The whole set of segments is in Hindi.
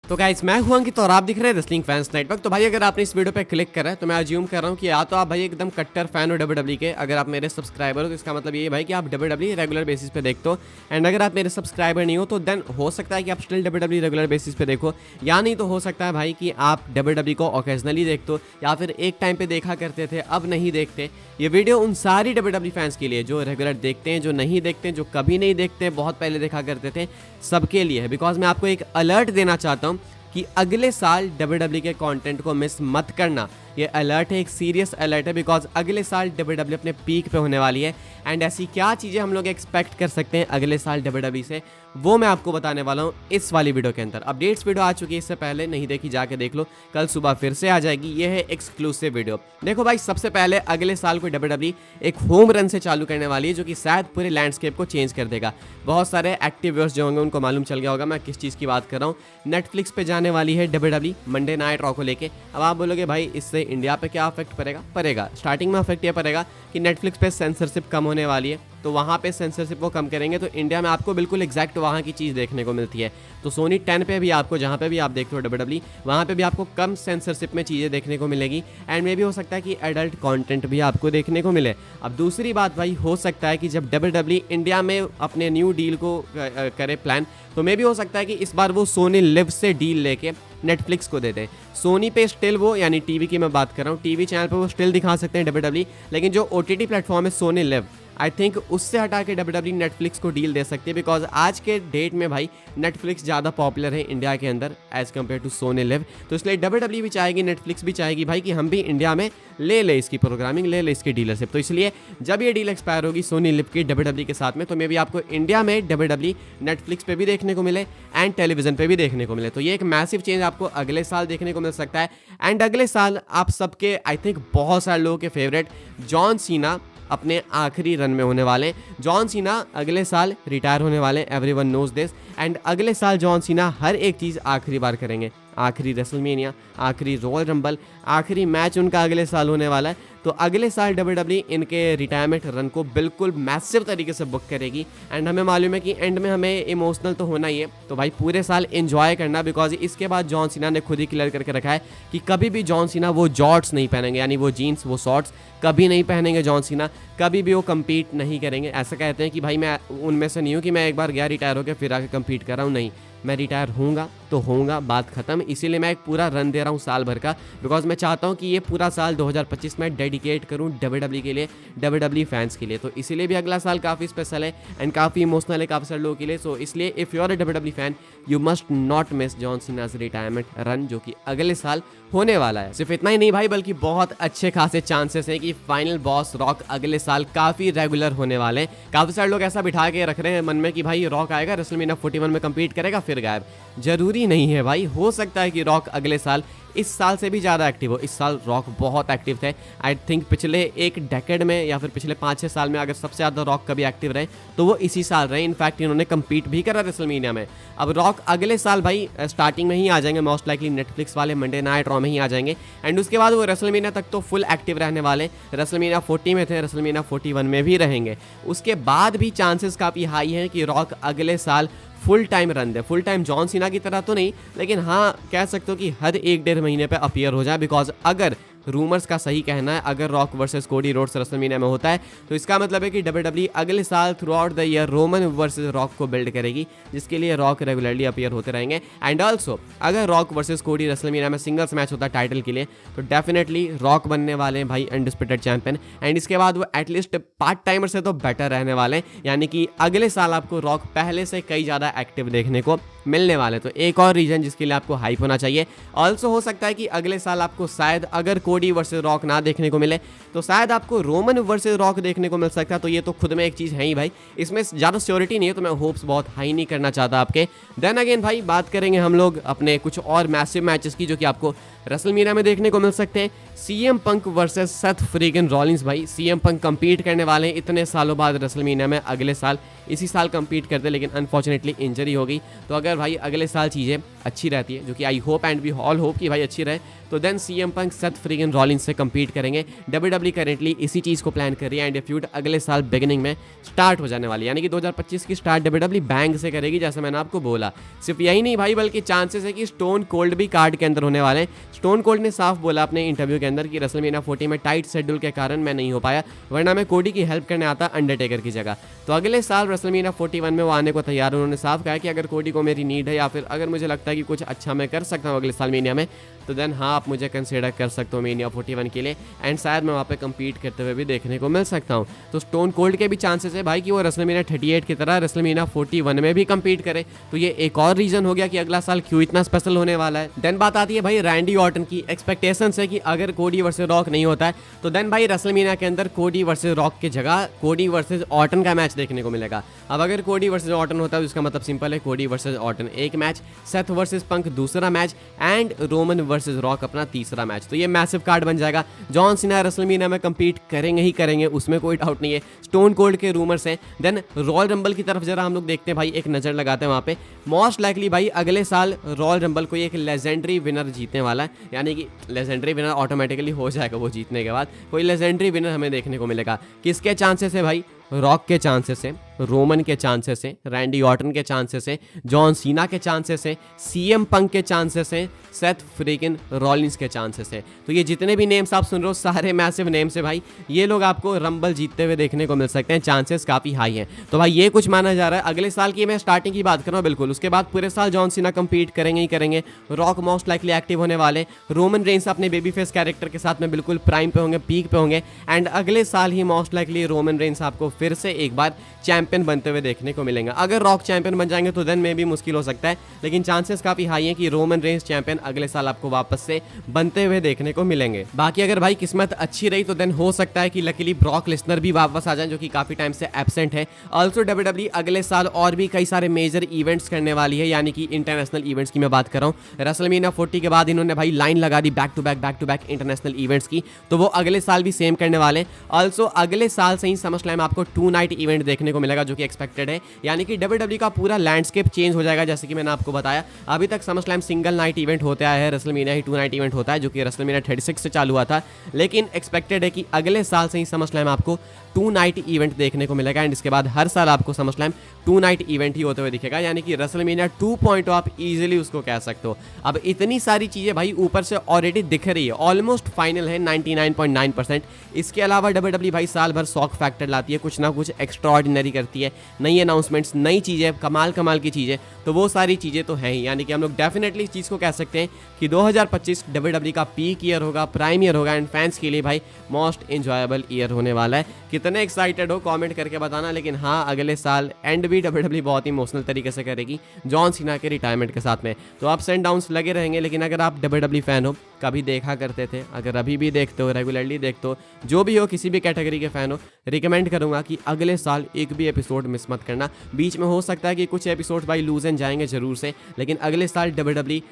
तो गाइस मैं हूं अंकित और आप दिख रहे हैं रेसलिंग फैंस नेटवर्क। तो भाई अगर आपने इस वीडियो पे क्लिक करा है तो मैं अज्यूम कर रहा हूं कि या तो आप भाई एकदम कट्टर फैन हो डब्ल्यूडब्ल्यू के। अगर आप मेरे सब्सक्राइबर हो तो इसका मतलब ये है भाई कि आप डब्ल्यूडब्ल्यू रेगुलर बेसिस पे देखते हो। एंड अगर आप मेरे सब्सक्राइबर नहीं हो तो देन हो सकता है कि आप स्टिल डब्ल्यूडब्ल्यू रेगुलर बेसिस पे देखो, या नहीं तो हो सकता है भाई कि आप डब्ल्यूडब्ल्यू को ओकेजनली देखते हो या फिर एक टाइम पे देखा करते थे अब नहीं देखते। ये वीडियो उन सारी डब्ल्यूडब्ल्यू फैंस के लिए जो रेगुलर देखते हैं, जो नहीं देखते हैं, जो कभी नहीं देखते, बहुत पहले देखा करते थे, सबके लिए है। बिकॉज मैं आपको एक अलर्ट देना चाहता हूँ कि अगले साल डब्ल्यूडब्ल्यू के कंटेंट को मिस मत करना। ये अलर्ट है, एक सीरियस अलर्ट है, बिकॉज अगले साल डब्ल्यूडब्ल्यू अपने पीक पे होने वाली है। एंड ऐसी क्या चीज़ें हम लोग एक्सपेक्ट कर सकते हैं अगले साल डब्ल्यूडब्ल्यू से, वो मैं आपको बताने वाला हूँ इस वाली वीडियो के अंदर। अपडेट्स वीडियो आ चुकी है, इससे पहले नहीं देखी जाके देख लो, कल सुबह फिर से आ जाएगी। ये है एक्सक्लूसिव वीडियो। देखो भाई, सबसे पहले अगले साल को डब्ल्यूडब्ल्यू एक होम रन से चालू करने वाली है जो कि शायद पूरे लैंडस्केप को चेंज कर देगा। बहुत सारे एक्टिव व्यूअर्स जो होंगे उनको मालूम चल गया होगा मैं किस चीज़ की बात कर रहा हूँ। नेटफ्लिक्स पे जाने वाली है डब्ल्यूडब्ल्यू मंडे नाइट रॉ को लेके। अब आप बोलोगे भाई इससे इंडिया पे क्या अफेक्ट पड़ेगा? स्टार्टिंग में अफेक्ट ये पड़ेगा कि नेटफ्लिक्स पे सेंसरशिप कम होने वाली है, तो वहाँ पे सेंसरशिप वो कम करेंगे तो इंडिया में आपको बिल्कुल एग्जैक्ट वहाँ की चीज़ देखने को मिलती है। तो सोनी 10 पे भी आपको, जहाँ पे भी आप देखते हो डब्ल्यूडब्ल्यू, वहाँ पे भी आपको कम सेंसरशिप में चीज़ें देखने को मिलेगी। एंड मे भी हो सकता है कि एडल्ट कंटेंट भी आपको देखने को मिले। अब दूसरी बात भाई, हो सकता है कि जब डब्ल्यूडब्ल्यू इंडिया में अपने न्यू डील को करे प्लान, तो मे भी हो सकता है कि इस बार वो सोनी लिव से डील लेके नेटफ्लिक्स को दे दें। सोनी पे स्टिल वो, यानी टीवी की मैं बात कर रहा हूँ, टीवी चैनल पे वो स्टिल दिखा सकते हैं डब्ल्यूडब्ल्यू, लेकिन जो ओटीटी प्लेटफॉर्म है सोनी लिव, आई थिंक उससे हटा के डब्ल्यूडब्ल्यू नेटफ्लिक्स को डील दे सकती है। बिकॉज आज के डेट में भाई नेटफ्लिक्स ज़्यादा पॉपुलर है इंडिया के अंदर as compared to Sony LIV. तो इसलिए डब्ल्यूडब्ल्यू भी चाहेगी, नेटफ्लिक्स भी चाहेगी भाई कि हम भी इंडिया में ले ले इसकी प्रोग्रामिंग, ले ले इसकी डीलरशिप। तो इसलिए जब ये डील एक्सपायर होगी सोनी लिव की डब्ल्यूडब्ल्यू के साथ में, तो मे भी आपको इंडिया में डब्ल्यूडब्ल्यू नेटफ्लिक्स पे भी देखने को मिले एंड टेलीविजन पे भी देखने को मिले। तो ये एक मैसिव चेंज आपको अगले साल देखने को मिल सकता है। एंड अगले साल आप सबके, आई थिंक बहुत सारे लोगों के फेवरेट जॉन सीना अपने आखिरी रन में होने वाले हैं। जॉन सीना अगले साल रिटायर होने वाले हैं, एवरीवन नोज दिस। एंड अगले साल जॉन सीना हर एक चीज़ आखिरी बार करेंगे। आखिरी रेसलमेनिया, आखिरी रॉयल रंबल, आखिरी मैच उनका अगले साल होने वाला है। तो अगले साल डब्ल्यूडब्ल्यू इनके रिटायरमेंट रन को बिल्कुल मैसिव तरीके से बुक करेगी। एंड हमें मालूम है कि एंड में हमें इमोशनल तो होना ही है, तो भाई पूरे साल एंजॉय करना। बिकॉज इसके बाद जॉन सीना ने खुद ही क्लियर करके रखा है कि कभी भी जॉन सीना वो जॉर्ट्स नहीं पहनेंगे, यानी वो जीन्स, वो शॉर्ट्स कभी नहीं पहनेंगे जॉन सीना, कभी भी वो कम्पीट नहीं करेंगे। ऐसा कहते हैं कि भाई मैं उनमें से नहीं हूँ कि मैं एक बार गया रिटायर होकर फिर आके कम्पीट कर रहा हूँ, नहीं, मैं रिटायर होऊंगा तो होऊंगा, बात खत्म। इसीलिए मैं एक पूरा रन दे रहा हूँ साल भर का, बिकॉज मैं चाहता हूँ कि ये पूरा साल 2025 में डेडिकेट करूँ डब्ल्यूडब्ल्यू के लिए, डब्ल्यूडब्ल्यू फैंस के लिए। तो इसीलिए भी अगला साल काफ़ी स्पेशल है एंड काफ़ी इमोशनल है काफ़ी सारे लोगों के लिए। सो इसलिए if you are a WW fan, you must not miss John Cena's retirement run जो कि अगले साल होने वाला है। सिर्फ इतना ही नहीं भाई, बल्कि बहुत अच्छे खासे चांसेस हैं कि फाइनल बॉस रॉक अगले साल काफ़ी रेगुलर होने वाले हैं। काफ़ी सारे लोग ऐसा बिठा के रख रहे हैं मन में कि भाई रॉक आएगा, रेसलमेनिया 41 में कम्पीट करेगा फिर गायब। जरूरी नहीं है भाई, हो सकता है कि रॉक अगले साल इस साल से भी ज़्यादा एक्टिव हो। इस साल रॉक बहुत एक्टिव थे। आई थिंक पिछले एक डेकेड में या फिर पिछले 5-6 साल में अगर सबसे ज़्यादा रॉक कभी एक्टिव रहे तो वो इसी साल रहे। इनफैक्ट इन्होंने कम्पीट भी करा रेसलमेनिया में। अब रॉक अगले साल भाई स्टार्टिंग में ही आ जाएंगे, मोस्ट लाइकली नेटफ्लिक्स वाले मंडे नाइट रॉ में ही आ जाएंगे। एंड उसके बाद वो रेसलमेनिया तक तो फुल एक्टिव रहने वाले। रेसलमेनिया 40 में थे, रेसलमेनिया 41 में भी रहेंगे। उसके बाद भी चांसेस काफ़ी हाई हैं कि रॉक अगले साल फुल टाइम रन दे। फुल टाइम जॉन सीना की तरह तो नहीं, लेकिन हाँ कह सकते हो कि हर 1-1.5 महीने पे अपीयर हो जाए। बिकॉज अगर रूमर्स का सही कहना है, अगर rock versus Cody Rhodes WrestleMania में होता है तो इसका मतलब है कि डब्ल्यूडब्ल्यू अगले साल through out the year Roman versus rock को बिल्ड करेगी, जिसके लिए रॉक रेगुलरली अपीयर होते रहेंगे। एंड ऑल्सो अगर रॉक वर्सेस कोडी रेसलमेनिया में सिंगल्स मैच होता है टाइटल के लिए, तो डेफिनेटली रॉक बनने वाले हैं भाई अनडिस्प्यूटेड चैंपियन। एंड इसके बाद वो एटलीस्ट पार्ट टाइमर से तो बेटर रहने वाले हैं, यानी कि अगले साल आपको रॉक पहले से कई ज़्यादा एक्टिव देखने को मिलने वाले। तो एक और रीजन जिसके लिए आपको हाइप होना चाहिए। ऑल्सो हो सकता है कि अगले साल आपको शायद अगर कोडी वर्सेस रॉक ना देखने को मिले तो शायद आपको रोमन वर्सेस रॉक देखने को मिल सकता है। तो ये तो खुद में एक चीज़ है ही भाई, इसमें ज़्यादा श्योरिटी नहीं है, तो मैं होप्स बहुत हाई नहीं करना चाहता आपके। देन अगेन भाई बात करेंगे हम लोग अपने कुछ और मैसिव मैचेस की जो कि आपको रेसलमेनिया में देखने को मिल सकते हैं। CM Punk versus Seth Freakin Rollins. भाई सीएम पंक कम्पीट करने वाले हैं इतने सालों बाद रेसलमेनिया में, अगले साल इसी साल कम्पीट करते, लेकिन अनफॉर्चुनेटली इंजरी हो गई। तो अगर भाई अगले साल चीज़ें अच्छी रहती है, जो कि I hope and we all hope कि भाई अच्छी रहे, तो then CM Punk Seth Freakin Freakin Rollins से कम्पीट करेंगे। WWE करेंटली इसी चीज़ को प्लान कर रही है एंड ये फ्यूड अगले साल बिगिनिंग में स्टार्ट हो जाने वाली है, यानी कि 2025 की स्टार्ट WWE बैंग से करेगी, जैसे मैंने आपको बोला। सिर्फ यही नहीं भाई, बल्कि चांसेस है कि स्टोन कोल्ड भी कार्ड के अंदर होने वाले हैं। स्टोन कोल्ड ने साफ बोला अपने इंटरव्यू के अंदर कि रेसलमेनिया 40 में टाइट शेड्यूल के कारण मैं नहीं हो पाया, वरना मैं कोडी की हेल्प करने आता अंडरटेकर की जगह। तो अगले साल रेसलमेनिया 41 में वो आने को तैयार। उन्होंने साफ कहा कि अगर कोडी को मेरी नीड है या फिर अगर मुझे लगता है कि कुछ अच्छा मैं कर सकता हूँ अगले साल मेनिया में, तो देन हाँ आप मुझे कंसिडर कर सकते हो मेनिया 41 के लिए एंड शायद मैं वहाँ पे कम्पीट करते हुए भी देखने को मिल सकता हूँ। तो स्टोन कोल्ड के भी चांसेस है भाई कि वो रेसलमेनिया 38 की तरह रेसलमेनिया 41 में भी कम्पीट करे। तो ये एक और रीजन हो गया कि अगला साल क्यों इतना स्पेशल होने वाला है। देन बात आती है भाई रैंडी ऑर्टन की। एक्सपेक्टेशंस है कि अगर कोडी वर्सेस रॉक नहीं होता है तो देन भाई रेसलमेनिया के अंदर कोडी वर्सेस रॉक की जगह कोडी वर्सेस ऑर्टन का मैच देखने को मिलेगा। अब अगर कोडी वर्सेस ऑर्टन होता है तो इसका मतलब सिंपल है, कोडी वर्सेस ऑर्टन एक मैच, सेथ वर्सेस पंक दूसरा match and Roman versus rock अपना तीसरा मैच। तो ये मैसिव कार्ड बन जाएगा। जॉन सीना रेसलमेनिया में कम्पीट करेंगे ही करेंगे, उसमें कोई डाउट नहीं है। स्टोन कोल्ड के रूमर्स हैं। देन रॉयल रंबल की तरफ जरा हम लोग देखते हैं भाई, एक नज़र लगाते हैं वहाँ पे। मोस्ट लाइकली भाई अगले साल रॉयल रंबल कोई एक लेजेंडरी विनर जीतने वाला है, यानी कि लेजेंडरी विनर ऑटोमेटिकली हो जाएगा वो जीतने के बाद। कोई लेजेंडरी विनर हमें देखने को मिलेगा। किसके चांसेस है भाई? रॉक के चांसेस हैं, रोमन के चांसेस हैं, रैंडी ऑर्टन के चांसेस हैं, जॉन सीना के चांसेस हैं, सीएम पंक के चांसेस हैं, सेथ फ्रीगन रॉलिंस के चांसेस हैं। तो ये जितने भी नेम्स आप सुन रहे हो सारे मैसिव नेम्स है भाई। ये लोग आपको रंबल जीतते हुए देखने को मिल सकते हैं, चांसेस काफ़ी हाई हैं। तो भाई ये कुछ माना जा रहा है। अगले साल की मैं स्टार्टिंग की बात कर रहा हूँ बिल्कुल, उसके बाद पूरे साल जॉन सीना कम्पीट करेंगे ही करेंगे। रॉक मोस्ट लाइकली एक्टिव होने वाले। रोमन रेंस अपने बेबी फेस कैरेक्टर के साथ में बिल्कुल प्राइम पे होंगे, पीक पे होंगे एंड अगले साल ही मोस्ट लाइकली रोमन रेंस आपको फिर से एक बार चैंपियन बनते हुए देखने को मिलेंगे। अगर रॉक चैंपियन बन जाएंगे तो देन में भी मुश्किल हो सकता है, लेकिन चांसेस काफी हाई हैं कि रोमन रेंस चैंपियन अगले साल आपको वापस से बनते हुए देखने को मिलेंगे। बाकी अगर भाई किस्मत अच्छी रही तो देन हो सकता है कि लकीली ब्रॉक लेसनर भी वापस आ जाए, जो कि काफी टाइम से एब्सेंट है। ऑल्सो WWE अगले साल और भी कई सारे मेजर इवेंट्स करने वाली है, यानी कि इंटरनेशनल इवेंट्स की मैं बात कर रहा हूँ। रेसलमेनिया 40 के बाद इन्होंने भाई लाइन लगा दी back to back international events की, तो वो अगले साल भी सेम करने वाले हैं। ऑल्सो अगले साल से ही समरस्लैम आपको 2 नाइट इवेंट देखने को मिलेगा, जो कि एक्सपेक्टेड है, यानी कि WWE का पूरा लैंडस्केप चेंज हो जाएगा। जैसे कि मैंने आपको बताया अभी तक समरस्लैम सिंगल नाइट इवेंट होते आया है, रेसलमेनिया ही 2 नाइट इवेंट होता है, जो कि रेसलमेनिया 36 से चालू हुआ था। लेकिन एक्सपेक्टेड है कि अगले साल से ही समरस्लैम आपको 2 नाइट इवेंट देखने को मिलेगा एंड इसके बाद हर साल आपको समरस्लैम 2 नाइट इवेंट ही होते हुए दिखेगा, यानी कि रेसलमेनिया 2.0 आप इजीली उसको कह सकते हो। अब इतनी सारी चीजें भाई ऊपर से ऑलरेडी दिख रही है, ऑलमोस्ट फाइनल है 99.9%। इसके अलावा WWE भाई साल भर शॉक फैक्टर लाती है, कुछ ना कुछ एक्स्ट्रा ऑर्डिनरी करती है, नई अनाउंसमेंट्स, नई चीजें, कमाल की चीजें। तो वो सारी चीजें तो हैं ही, यानी कि हम लोग डेफिनेटली इस चीज को कह सकते हैं कि 2025 WWE का पीक ईयर होगा, प्राइम ईयर होगा एंड फैंस के लिए भाई मोस्ट एंजॉयबल ईयर होने वाला है। कितने एक्साइटेड हो कमेंट करके बताना। लेकिन हाँ, अगले साल एंड भी WWE बहुत इमोशनल तरीके से करेगी जॉन सीना के रिटायरमेंट के साथ में। तो अप्स एंड डाउन्स लगे रहेंगे, लेकिन अगर आप WWE फैन हो, कभी देखा करते थे, अगर अभी भी देखते हो, रेगुलरली देखते हो, जो भी हो, किसी भी कैटेगरी के फैन हो, रिकमेंड करूंगा कि अगले साल एक भी एपिसोड मिस मत करना। बीच में हो सकता है कि कुछ एपिसोड भाई लूज एंड जाएंगे जरूर से, लेकिन अगले साल WWE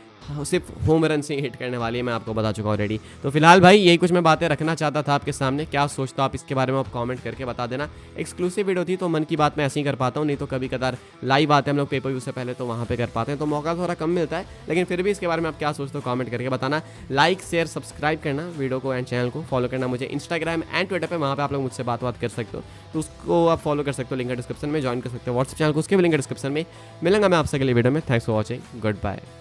सिर्फ होम रन से हिट करने वाली है, मैं आपको बता चुका ऑलरेडी। तो फिलहाल भाई यही कुछ मैं बातें रखना चाहता था आपके सामने। क्या सोचते हो आप इसके बारे में, आप कमेंट करके बता देना। एक्सक्लूसिव वीडियो थी तो मन की बात मैं ऐसे ही कर पाता हूँ, नहीं तो कभी कदार लाइव आते हैं हम लोग पेपर व्यू से पहले, तो वहाँ पे कर पाते हैं, तो मौका थोड़ा कम मिलता है। लेकिन फिर भी इसके बारे में आप क्या सोचते हो कमेंट करके बताना। लाइक शेयर सब्सक्राइब करना वीडियो को एंड चैनल को फॉलो करना। मुझे इंस्टाग्राम एंड ट्विटर पर, वहाँ पे आप लोग मुझसे बात कर सकते हो, तो उसको आप फॉलो कर सकते हो, लिंक डिस्क्रिप्शन में, ज्वाइन कर सकते हो व्हाट्सएप चैनल को, उसके भी लिंक डिस्क्रिप्शन में। मिलेंगे मैं आपसे अगली वीडियो में। Thanks for watching, good bye.